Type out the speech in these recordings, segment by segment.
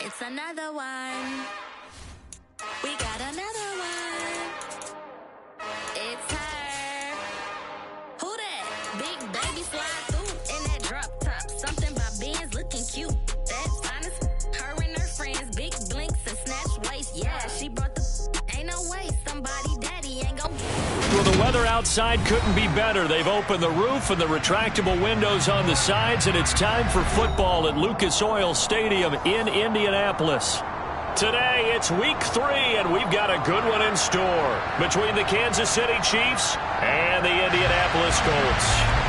It's another one. We got another one. It's her. Who that? Big baby slide through in that drop top. Something about Benz looking cute. That's honest. Her and her friends, big blinks and snatch waist. Yeah, she brought the. Ain't no way somebody daddy ain't gon' get. Well, the weather outside couldn't be better. They've opened the roof and the retractable windows on the sides, and it's time for football at Lucas Oil Stadium in Indianapolis. Today, it's week 3, and we've got a good one in store between the Kansas City Chiefs and the Indianapolis Colts.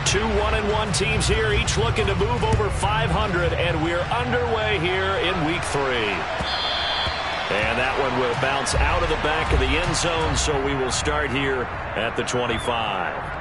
Two 1-1 teams here, each looking to move over 500, and we're underway here in week 3. And that one will bounce out of the back of the end zone, so we will start here at the 25.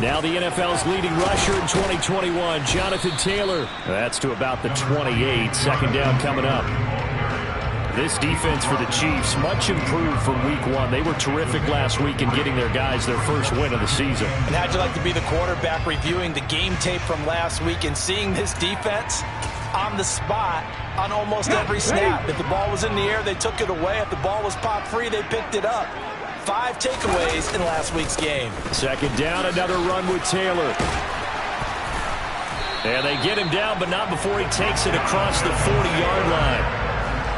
Now the NFL's leading rusher in 2021, Jonathan Taylor. That's to about the 28. Second down coming up. This defense for the Chiefs, much improved from week 1. They were terrific last week in getting their guys their first win of the season. And how'd you like to be the quarterback reviewing the game tape from last week and seeing this defense on the spot on almost every snap? If the ball was in the air, they took it away. If the ball was pop free, they picked it up. 5 takeaways in last week's game. Second down, another run with Taylor. And they get him down, but not before he takes it across the 40-yard line.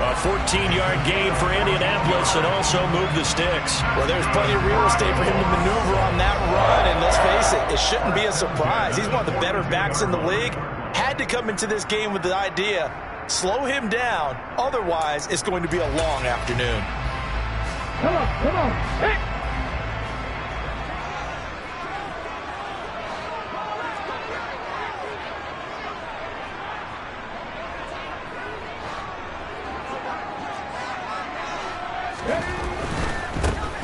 A 14-yard gain for Indianapolis and also move the sticks. Well, there's plenty of real estate for him to maneuver on that run, and let's face it, it shouldn't be a surprise. He's one of the better backs in the league. Had to come into this game with the idea, slow him down, otherwise it's going to be a long afternoon. Come on, hey!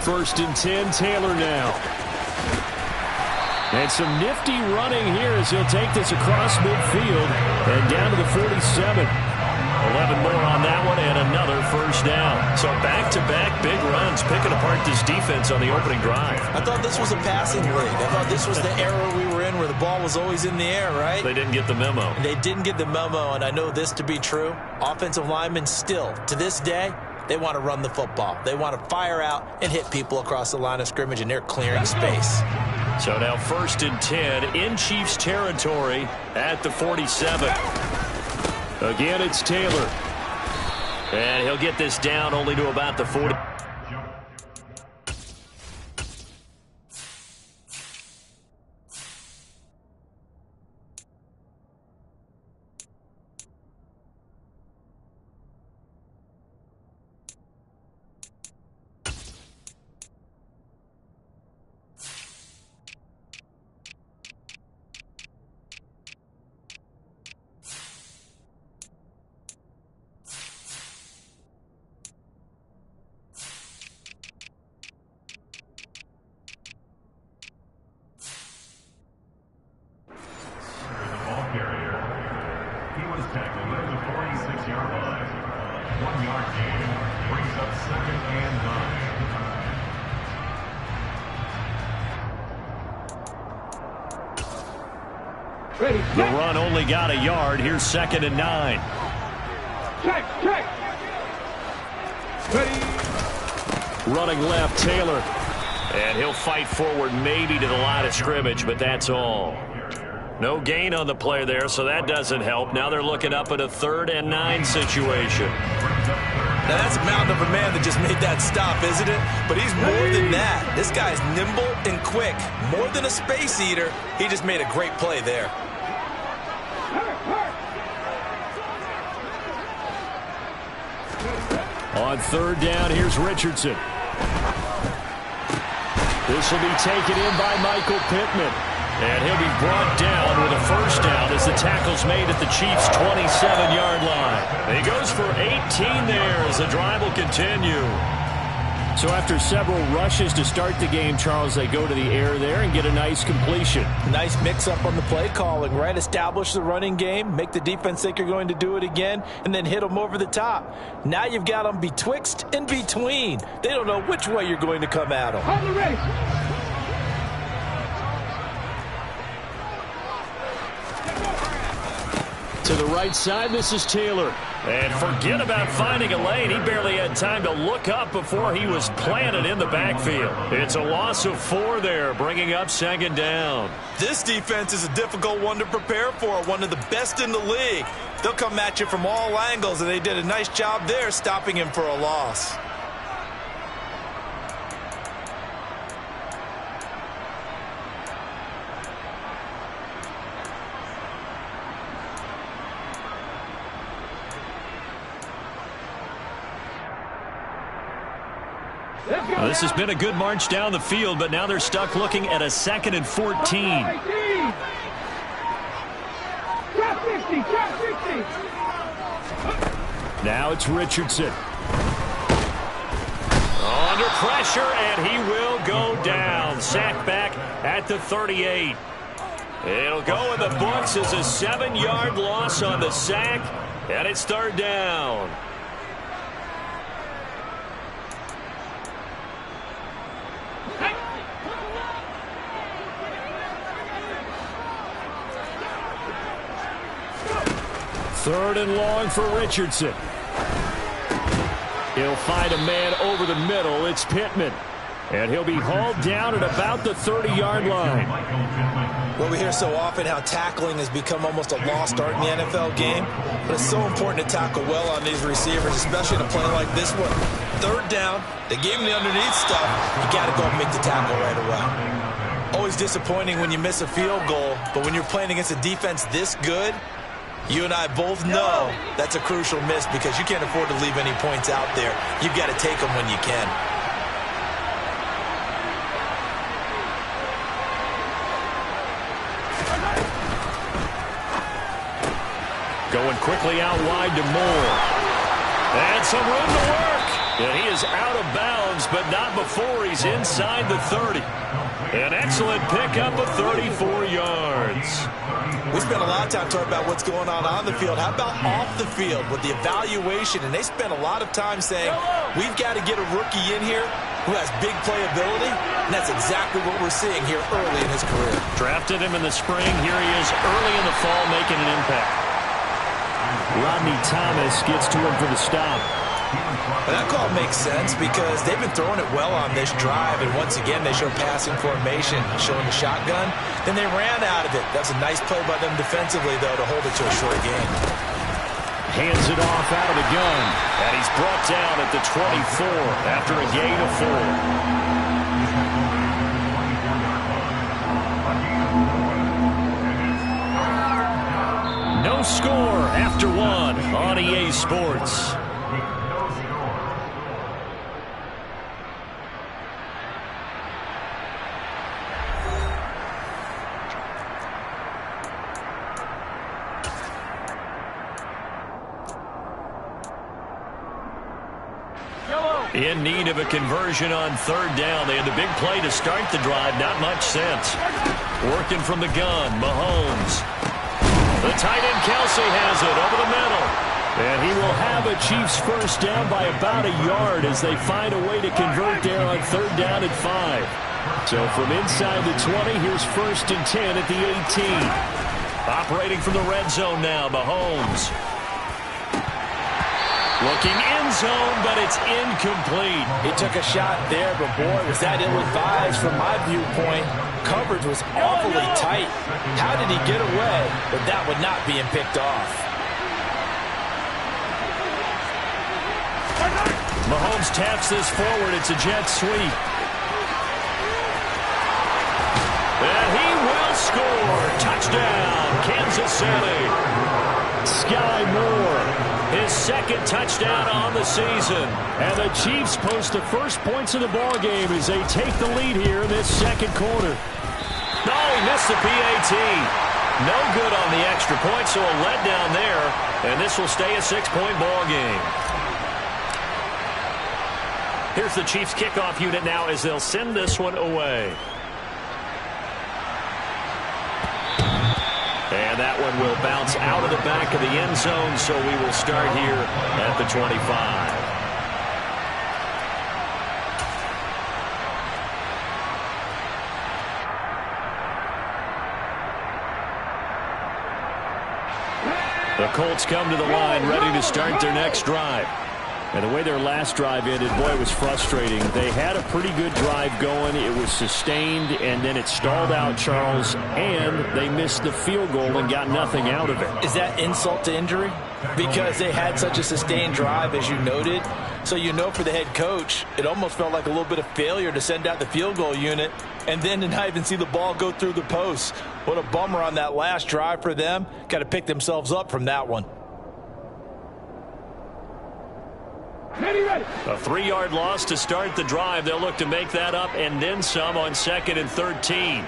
First and 10, Taylor now. And some nifty running here as he'll take this across midfield and down to the 47. 11 more on that one and another first down. So back-to-back big runs, picking apart this defense on the opening drive. I thought this was a passing league. I thought this was the era we were in where the ball was always in the air, right? They didn't get the memo. They didn't get the memo, and I know this to be true. Offensive linemen still, to this day, they want to run the football. They want to fire out and hit people across the line of scrimmage, and they're clearing space. So now first and 10 in Chiefs territory at the 47. Again, it's Taylor. And he'll get this down only to about the 40. The run only got a yard. Here's 2nd and 9. Check. Ready. Running left, Taylor. And he'll fight forward maybe to the line of scrimmage, but that's all. No gain on the play there, so that doesn't help. Now they're looking up at a 3rd and 9 situation. Now that's a mountain of a man that just made that stop, isn't it? But he's more than that. This guy's nimble and quick. More than a space eater. He just made a great play there. On 3rd down, here's Richardson. This will be taken in by Michael Pittman. And he'll be brought down with a 1st down as the tackle's made at the Chiefs' 27-yard line. He goes for 18 there as the drive will continue. So after several rushes to start the game, Charles, they go to the air there and get a nice completion. Nice mix-up on the play calling, right? Establish the running game, make the defense think you're going to do it again, and then hit them over the top. Now you've got them betwixt and between. They don't know which way you're going to come at them. On the race. To the right side, this is Taylor. And forget about finding a lane. He barely had time to look up before he was planted in the backfield. It's a loss of 4 there, bringing up 2nd down. This defense is a difficult one to prepare for, one of the best in the league. They'll come at you from all angles, and they did a nice job there stopping him for a loss. Well, this has been a good march down the field, but now they're stuck looking at a 2nd and 14. Now it's Richardson. Under pressure, and he will go down. Sacked back at the 38. It'll go in the books as a 7-yard loss on the sack, and it's 3rd down. Third and long for Richardson. He'll find a man over the middle. It's Pittman. And he'll be hauled down at about the 30-yard line. Well, we hear so often how tackling has become almost a lost art in the NFL game. But it's so important to tackle well on these receivers, especially in a play like this one. 3rd down, they gave him the underneath stuff. You got to go and make the tackle right away. Always disappointing when you miss a field goal, but when you're playing against a defense this good, you and I both know that's a crucial miss because you can't afford to leave any points out there. You've got to take them when you can. Going quickly out wide to Moore. And some room to work. And he is out of bounds, but not before he's inside the 30. An excellent pickup of 34 yards. We spent a lot of time talking about what's going on the field. How about off the field with the evaluation? And they spent a lot of time saying, we've got to get a rookie in here who has big playability. And that's exactly what we're seeing here early in his career. Drafted him in the spring. Here he is early in the fall making an impact. Rodney Thomas gets to him for the stop. But that call makes sense because they've been throwing it well on this drive, and once again they show passing formation, showing the shotgun. Then they ran out of it. That's a nice play by them defensively, though, to hold it to a short game. Hands it off out of the gun, and he's brought down at the 24 after a gain of 4. No score after 1 on EA Sports. In need of a conversion on 3rd down. They had the big play to start the drive. Not much sense. Working from the gun, Mahomes. The tight end Kelsey has it over the middle. And he will have a Chiefs 1st down by about a yard as they find a way to convert there on 3rd down at 5. So from inside the 20, here's 1st and 10 at the 18. Operating from the red zone now, Mahomes. Looking end zone, but it's incomplete. He took a shot there, but boy, was that ill-advised from my viewpoint. coverage was awfully tight. How did he get away with that one not being picked off? Mahomes taps this forward. It's a jet sweep. And he will score. Touchdown, Kansas City. Sky Moore, his second touchdown on the season. And the Chiefs post the first points of the ball game as they take the lead here in this second quarter. No, he missed the PAT. No good on the extra point, so a letdown there. And this will stay a 6-point ball game. Here's the Chiefs kickoff unit now as they'll send this one away. And that one will bounce out of the back of the end zone, so we will start here at the 25. The Colts come to the line ready to start their next drive. And the way their last drive ended, boy, it was frustrating. They had a pretty good drive going. It was sustained, and then it stalled out, Charles, and they missed the field goal and got nothing out of it. Is that insult to injury? Because they had such a sustained drive, as you noted. So you know for the head coach, it almost felt like a little bit of failure to send out the field goal unit and then to not even see the ball go through the posts. What a bummer on that last drive for them. Got to pick themselves up from that one. A 3-yard loss to start the drive. They'll look to make that up and then some on 2nd and 13.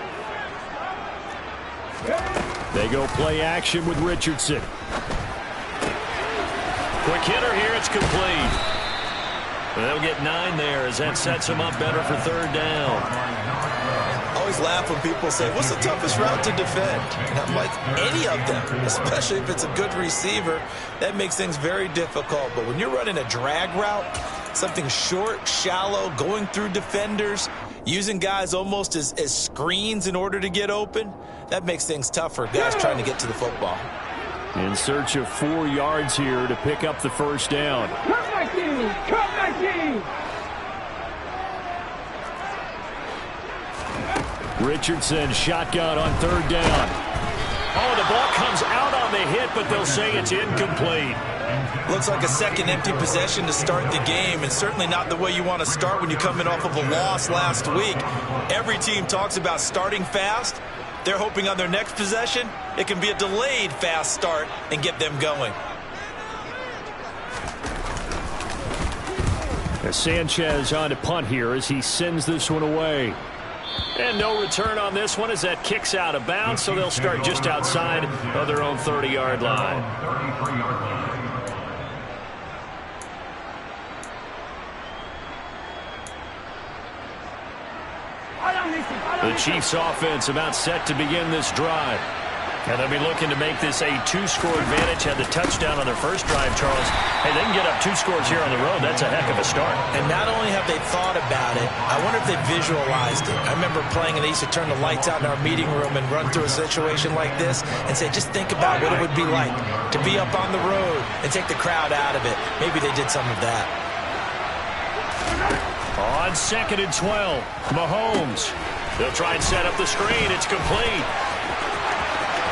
They go play action with Richardson. Quick hitter here. It's complete. They'll get 9 there as that sets them up better for 3rd down. I always laugh when people say, what's the toughest route to defend? And I'm like, any of them, especially if it's a good receiver. That makes things very difficult. But when you're running a drag route, something short, shallow, going through defenders, using guys almost as screens in order to get open, that makes things tough for guys trying to get to the football. In search of 4 yards here to pick up the first down. Come back in! Come back in! Richardson shotgun on 3rd down. Oh, the ball comes out on the hit, but they'll say it's incomplete. Looks like a second empty possession to start the game, and certainly not the way you want to start when you're coming off of a loss last week. Every team talks about starting fast. They're hoping on their next possession, it can be a delayed fast start and get them going. Sanchez on to punt here as he sends this one away. And no return on this one as that kicks out of bounds, so they'll start just outside of their own 30-yard line. The Chiefs offense about set to begin this drive. And they'll be looking to make this a 2-score advantage. Had the touchdown on their first drive, Charles. Hey, they can get up 2 scores here on the road. That's a heck of a start. And not only have they thought about it, I wonder if they visualized it. I remember playing and they used to turn the lights out in our meeting room and run through a situation like this and say, just think about what it would be like to be up on the road and take the crowd out of it. Maybe they did some of that. On 2nd and 12, Mahomes. They'll try and set up the screen. It's complete.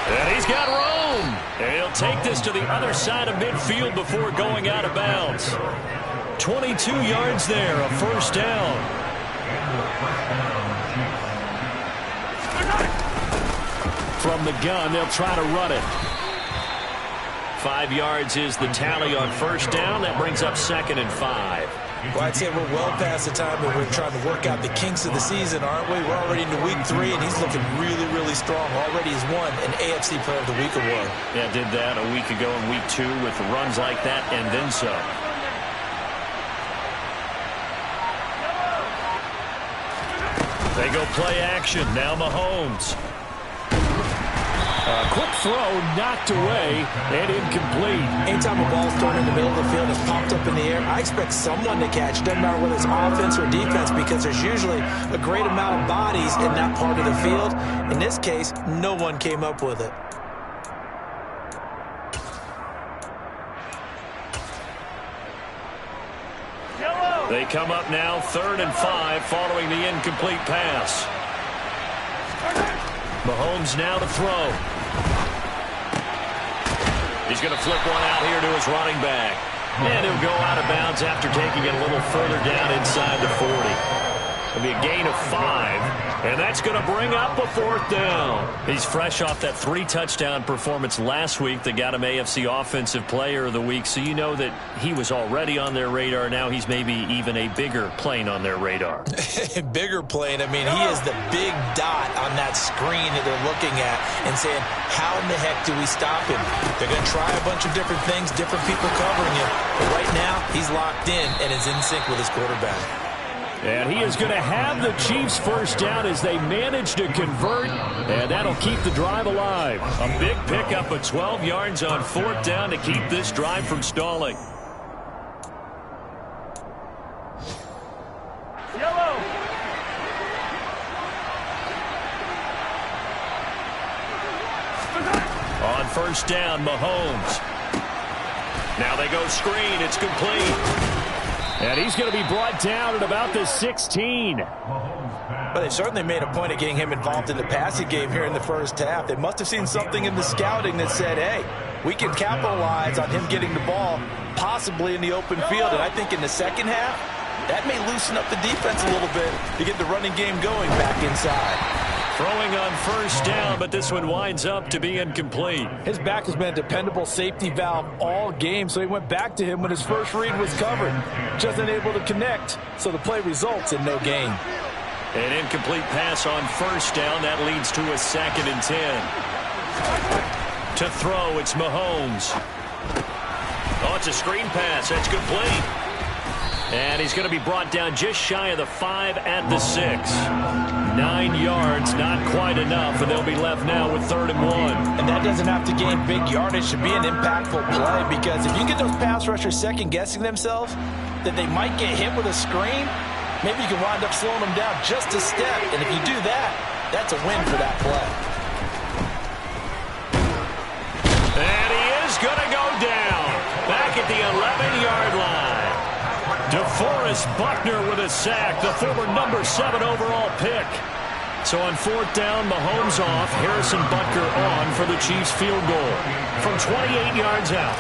And he's got room. And he'll take this to the other side of midfield before going out of bounds. 22 yards there, a first down. From the gun, they'll try to run it. 5 yards is the tally on first down. That brings up 2nd and 5. Well, I'd say we're well past the time where we're trying to work out the kinks of the season, aren't we? We're already into week 3, and he's looking really, really strong. Already has won an AFC Player of the Week award. Yeah, did that a week ago in week 2 with runs like that and then some. They go play action. Now Mahomes. A quick throw knocked away and incomplete. Anytime a ball's thrown in the middle of the field and popped up in the air, I expect someone to catch. Doesn't matter whether it's offense or defense, because there's usually a great amount of bodies in that part of the field. In this case, no one came up with it. They come up now 3rd and 5 following the incomplete pass. Mahomes now to throw. He's going to flip one out here to his running back. And he'll go out of bounds after taking it a little further down inside the 40. It'll be a gain of 5, and that's going to bring up a 4th down. He's fresh off that 3-touchdown performance last week that got him AFC Offensive Player of the Week, so you know that he was already on their radar. Now he's maybe even a bigger plane on their radar. Bigger plane. I mean, he is the big dot on that screen that they're looking at and saying, how in the heck do we stop him? They're going to try a bunch of different things, different people covering him. But right now, he's locked in and is in sync with his quarterback. And he is going to have the Chiefs first down as they manage to convert, and that'll keep the drive alive. A big pickup of 12 yards on 4th down to keep this drive from stalling. Yellow. On first down, Mahomes. Now they go screen. It's complete. And he's going to be brought down at about the 16. But they certainly made a point of getting him involved in the passing game here in the first half. They must have seen something in the scouting that said, hey, we can capitalize on him getting the ball possibly in the open field. And I think in the second half, that may loosen up the defense a little bit to get the running game going back inside. Throwing on first down, but this one winds up to be incomplete. His back has been a dependable safety valve all game, so he went back to him when his first read was covered. Just unable to connect, so the play results in no gain. An incomplete pass on first down. That leads to a 2nd and 10. To throw, it's Mahomes. Oh, it's a screen pass. That's complete. And he's going to be brought down just shy of the 5 at the 6. 9 yards, not quite enough, and they'll be left now with 3rd and 1. And that doesn't have to gain big yardage to be an impactful play, because if you get those pass rushers second-guessing themselves, that they might get hit with a screen, maybe you can wind up slowing them down just a step. And if you do that, that's a win for that play. And he is going to go down back at the 11-yard line. DeForest Buckner with a sack, the former number 7 overall pick. So on 4th down, Mahomes off, Harrison Butker on for the Chiefs field goal from 28 yards out.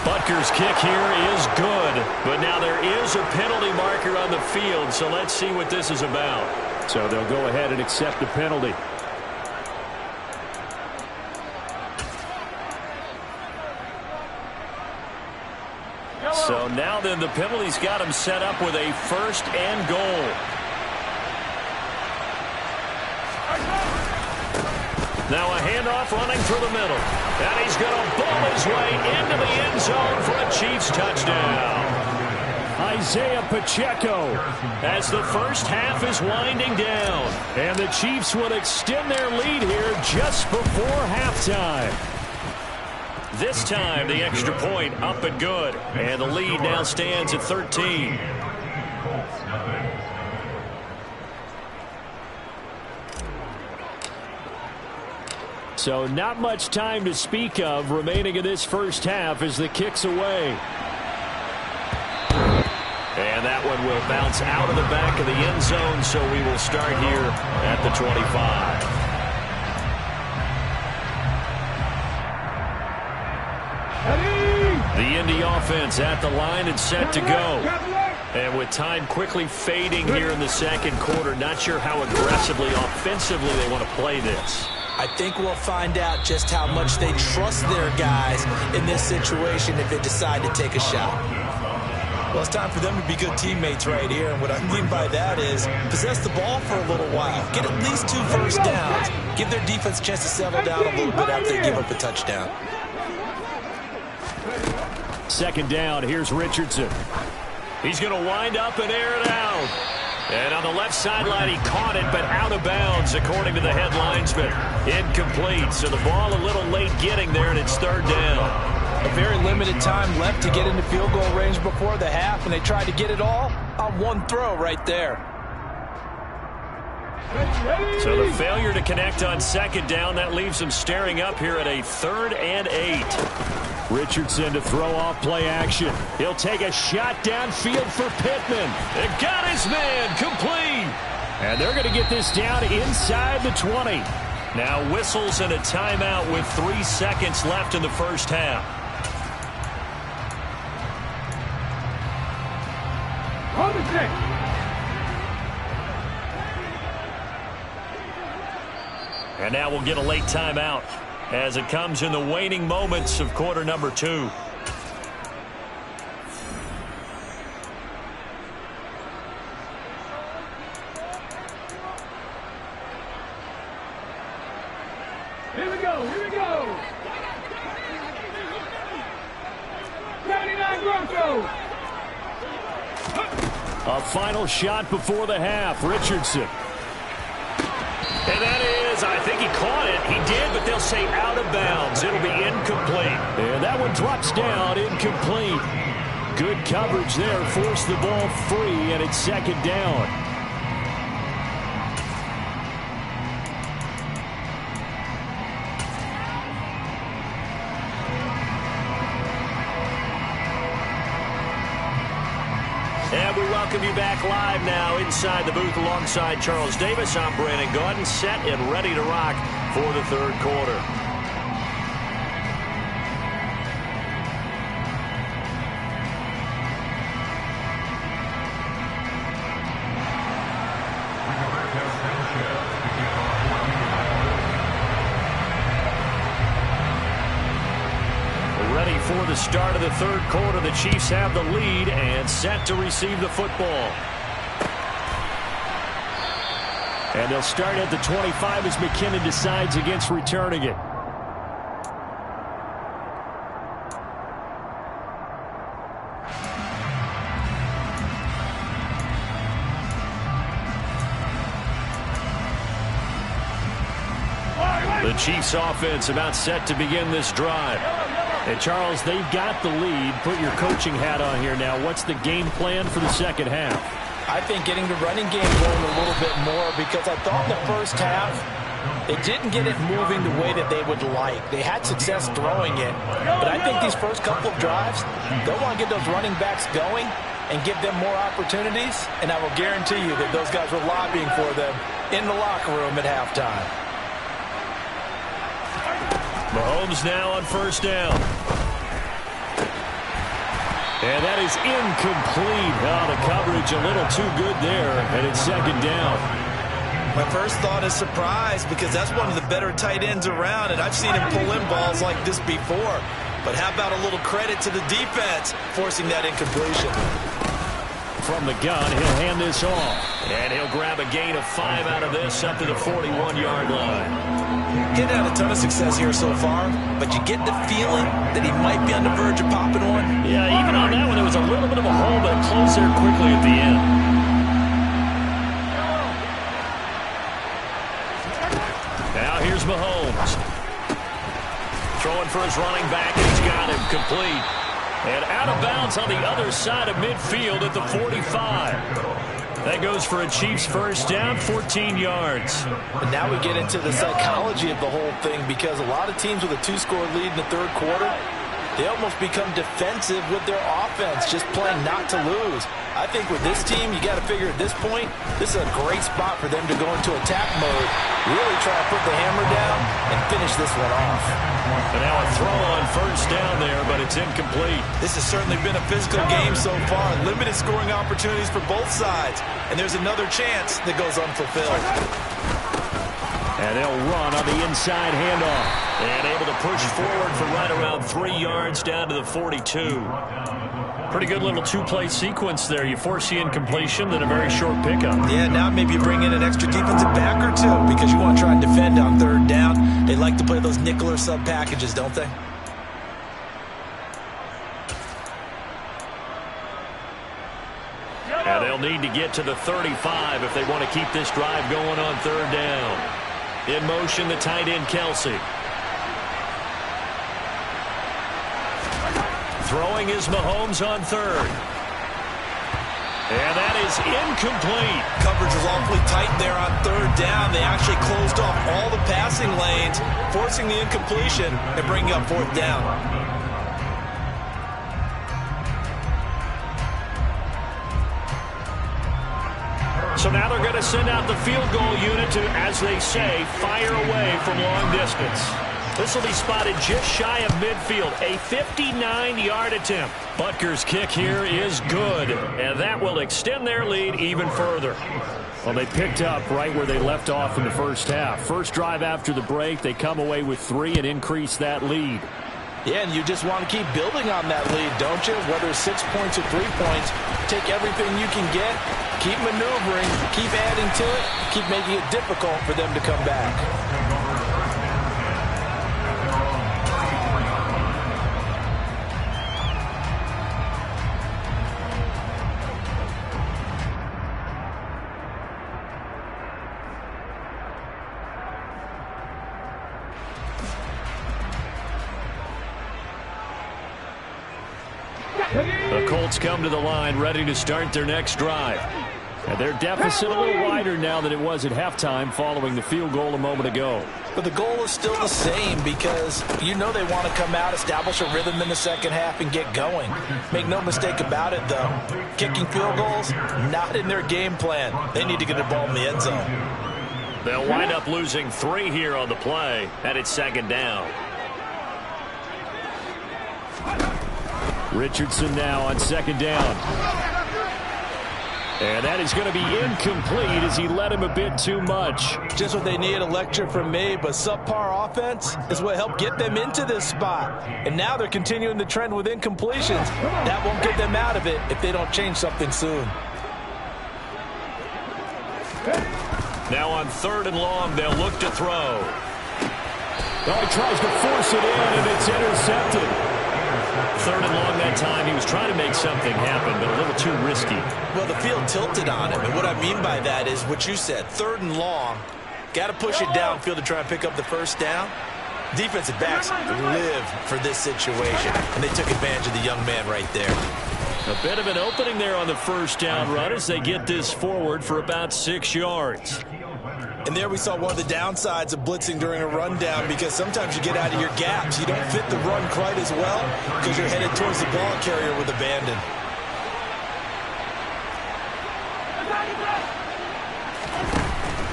Butker's kick here is good, but now there is a penalty marker on the field, so let's see what this is about. So they'll go ahead and accept the penalty. So now then the penalty's got him set up with a 1st and goal. Now a handoff running through the middle. And he's going to ball his way into the end zone for a Chiefs touchdown. Isaiah Pacheco as the first half is winding down. And the Chiefs will extend their lead here just before halftime. This time the extra point up and good. And the lead now stands at 13. So not much time to speak of remaining in this first half as the kick's away. And that one will bounce out of the back of the end zone, so we will start here at the 25. The Indy offense at the line and set to go. And with time quickly fading here in the second quarter, not sure how aggressively, offensively they want to play this. I think we'll find out just how much they trust their guys in this situation if they decide to take a shot. Well, it's time for them to be good teammates right here. And what I mean by that is possess the ball for a little while. Get at least 2 first downs. Give their defense a chance to settle down a little bit after they give up a touchdown. 2nd down, here's Richardson. He's going to wind up and air it out. And on the left sideline, he caught it, but out of bounds, according to the head linesman. Incomplete, so the ball a little late getting there, and it's 3rd down. A very limited time left to get into field goal range before the half, and they tried to get it all on one throw right there. So the failure to connect on second down, that leaves them staring up here at a 3rd and 8. Richardson to throw off play action. He'll take a shot downfield for Pittman. It got his man complete. And they're going to get this down inside the 20. Now whistles and a timeout with 3 seconds left in the first half. On the stick. And now we'll get a late timeout as it comes in the waning moments of quarter number 2. Here we go, here we go. 99 Broncos. A final shot before the half. Richardson. And that is, I think he caught it. He did, but they'll say out of bounds. It'll be incomplete. And that one drops down, incomplete. Good coverage there. Forced the ball free, and it's second down. And we welcome you back live now inside the booth alongside Charles Davis. I'm Brandon Gaudin, set and ready to rock for the third quarter. Ready for the start of the third quarter. The Chiefs have the lead and set to receive the football. And they'll start at the 25 as McKinnon decides against returning it. The Chiefs offense about set to begin this drive. And, Charles, they've got the lead. Put your coaching hat on here now. What's the game plan for the second half? I think getting the running game going a little bit more, because I thought in the first half they didn't get it moving the way that they would like. They had success throwing it, but I think these first couple of drives, they'll want to get those running backs going and give them more opportunities, and I will guarantee you that those guys were lobbying for them in the locker room at halftime. Mahomes now on first down. And that is incomplete. Oh, the coverage a little too good there, and it's second down. My first thought is surprise, because that's one of the better tight ends around, and I've seen him pull in balls like this before. But how about a little credit to the defense forcing that incompletion? From the gun, he'll hand this off. And he'll grab a gain of 5 out of this up to the 41-yard line. He's had a ton of success here so far, but you get the feeling that he might be on the verge of popping one. Yeah, even on that one, there was a little bit of a hole, but it closed there quickly at the end. Now here's Mahomes. Throwing for his running back, and he's got him complete. And out of bounds on the other side of midfield at the 45. That goes for a Chiefs first down, 14 yards. And now we get into the psychology of the whole thing, because a lot of teams with a 2-score lead in the third quarter, they almost become defensive with their offense, just playing not to lose. I think with this team, you got to figure at this point, this is a great spot for them to go into attack mode, really try to put the hammer down and finish this one off. And now a throw on first down there, but it's incomplete. This has certainly been a physical game so far. Limited scoring opportunities for both sides. And there's another chance that goes unfulfilled. And they'll run on the inside handoff. And able to push forward for right around 3 yards down to the 42. Pretty good little two-play sequence there. You force the incompletion, then a very short pickup. Yeah, now maybe you bring in an extra defensive back or two, because you want to try and defend on third down. They like to play those nickel or sub packages, don't they? And they'll need to get to the 35 if they want to keep this drive going on third down. In motion, the tight end, Kelsey. Throwing is Mahomes on third. And that is incomplete. Coverage was awfully tight there on third down. They actually closed off all the passing lanes, forcing the incompletion and bringing up fourth down. So now they're going to send out the field goal unit to, as they say, fire away from long distance. This will be spotted just shy of midfield, a 59-yard attempt. Butker's kick here is good, and that will extend their lead even further. Well, they picked up right where they left off in the first half. First drive after the break, they come away with 3 and increase that lead. Yeah, and you just want to keep building on that lead, don't you? Whether it's 6 points or 3 points, take everything you can get, keep maneuvering, keep adding to it, keep making it difficult for them to come back. The Colts come to the line ready to start their next drive. And their deficit a little wider now than it was at halftime following the field goal a moment ago. But the goal is still the same because you know they want to come out, establish a rhythm in the second half, and get going. Make no mistake about it, though. Kicking field goals, not in their game plan. They need to get the ball in the end zone. They'll wind up losing 3 here on the play, and it's second down. Richardson now on second down. And that is going to be incomplete as he led him a bit too much. Just what they need, a lecture from me, but subpar offense is what helped get them into this spot. And now they're continuing the trend with incompletions. That won't get them out of it if they don't change something soon. Now on 3rd and long, they'll look to throw. Oh, he tries to force it in, and it's intercepted. 3rd and long that time. He was trying to make something happen, but a little too risky. Well, the field tilted on him, and what I mean by that is what you said. 3rd and long, got to push it downfield to try and pick up the first down. Defensive backs live for this situation, and they took advantage of the young man right there. A bit of an opening there on the first down run as they get this forward for about 6 yards. And there we saw one of the downsides of blitzing during a rundown because sometimes you get out of your gaps. You don't fit the run quite as well because you're headed towards the ball carrier with abandon.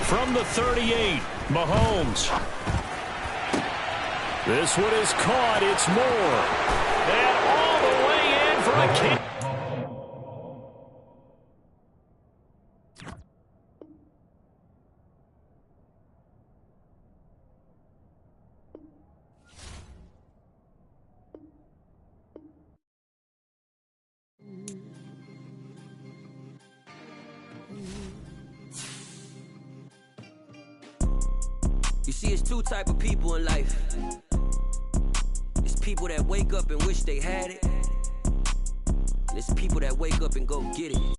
From the 38, Mahomes. This one is caught. It's Moore. And all the way in for a kick. You see, it's 2 type of people in life. It's people that wake up and wish they had it. And it's people that wake up and go get it.